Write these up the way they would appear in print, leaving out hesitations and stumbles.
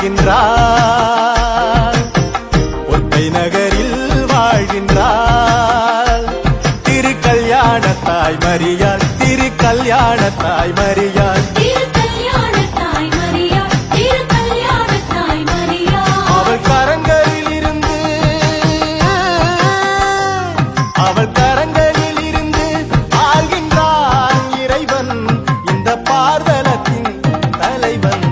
வாழ்கின்றாள் பொற்பை நகரில் வாழ்கின்றாள் திருக்கல்யாணத்தாய் மரியாள் திருக்கல்யாணத்தாய் மரியாள் அவள் கரங்களில் இருந்து ஆள்கின்றான் இறைவன் இந்த பார்தலத்தின் தலைவன்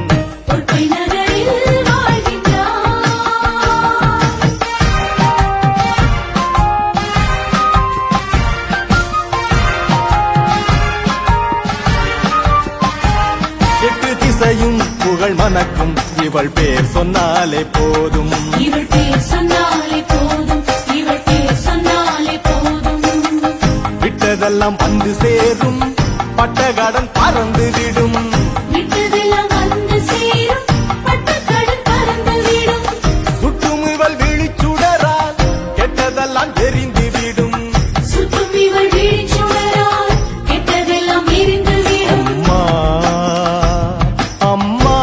எட்டு திசையும் புகழ் மணக்கும் இவள் பேர் சொன்னாலே போதும் இவள் பேர் சொன்னாலே போதும் இவள் பேர் சொன்னாலே போதும் விட்டதெல்லாம் வந்து சேரும் பட்டகடன் பறந்து விடும் விட்டதெல்லாம் வந்து சேரும் பட்டக்கடன் பறந்து விடும் சுட்டும் இவள் விழிச்சுடரால் கெட்டதெல்லாம் எரிந்து விடும் சுற்றும் இவள் விழிச்சுடரால் கெட்டதெல்லாம் எரிந்து விடும் அம்மா அம்மா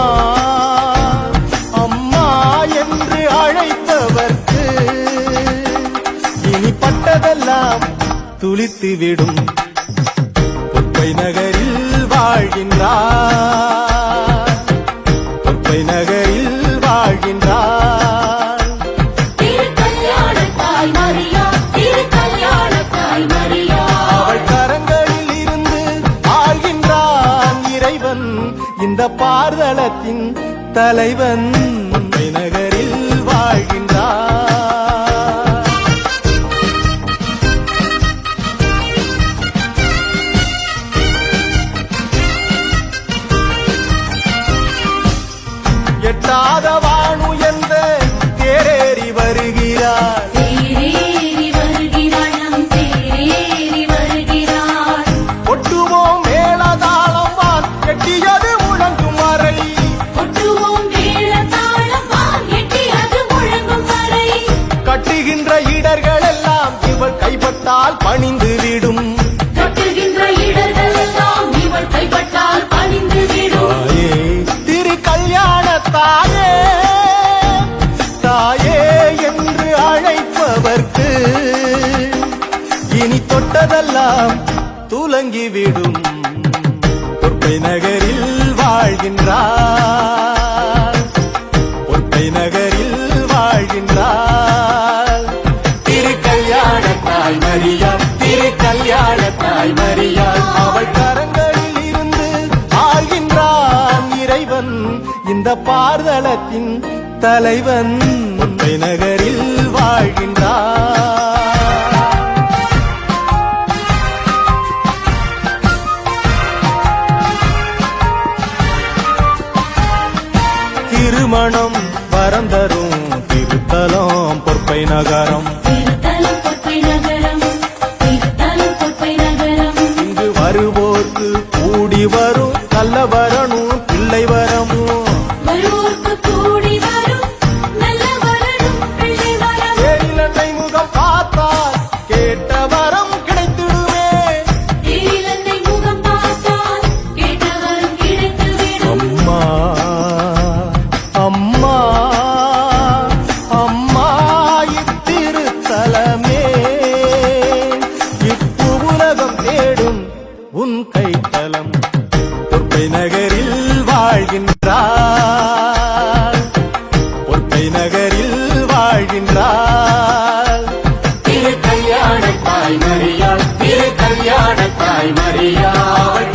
அம்மா என்று அழைத்தவர்க்கு இனி பட்டதெல்லாம் துளித்து விடும் பொற்பை நகரில் வாழ்கின்றார் பொற்பை நகரில் வாழ்கின்றார் திருக்கல்யாணத்தாய் மரியா திருக்கல்யாணத்தாய் மரியா அவள் கரங்களில் இருந்து ஆள்கின்றான் இறைவன் இந்த பார்தலத்தின் தலைவன் பொற்பை நகரில் வாழ்கின்றார் எட்டாத வானு என்ற தேரேறி வருகிறார் தேரேறி வருகிறாள் நம் தேரேறி வருகிறாள் ஒட்டுவோம் மேளதாளம் வான் எட்டியது முழங்கும் வரை கொட்டுவோம் மேளதாளம் வான் எட்டியது முழங்கும் வரை கட்டுகின்ற இடர்கள் எல்லாம் இவள் கைப்பட்டால் பணிந்து விடும் கட்டுகின்ற இடர்கள் எல்லாம் இவள் கைப்பட்டால் பணிந்து விடும் தாயே திருக்கல்யாணத்தாயே தாயே என்று அழைப்பவர்க்கு இனி தொட்டதெல்லாம் துலங்கிவிடும் பொற்பை நகரில் வாழ்கின்றார் பொற்பை நகரில் வாழ்கின்றார் திருக்கல்யாணத்தாய் மரியாள் திருக்கல்யாணத்தாய் மரியாள் அவள் கரங்களில் இருந்து ஆள்கின்றான் இறைவன் இந்த பார்தலத்தின் தலைவன் பொற்பை நகரில் வாழ்கின்றார் திருமணம் வரந்தரும் திருத்தலம் பொற்பை நகரம் திருத்தலம் பொற்பை நகரம் திருத்தலம் பொற்பை நகரம் இங்கு வருவோர்க்கு கூடி வரும் நல்ல வரணும் பிள்ளை வரமும் வருவோர்க்கு கூடி வரும் நல்ல வரணும் பிள்ளை வரம் ஏழிலன்னை முகம் பார்த்தால் கேட்ட வரம் கிடைத்திடுமே தேரிலன்னை முகம் பார்த்தால் கேட்ட வரம் கிடைத்துவிடும் அம்மா அம்மா அம்மா இத்திருத்தலமே இப்பு உலகம் தேடும் உன் கைத்தலம் பொற்பை நகரில் வாழ்கின்றார் பொற்பை நகரில் வாழ்கின்றார் திருக்கல்யாணத்தாய் மரியாள் திருக்கல்யாணத்தாய் மரியாள்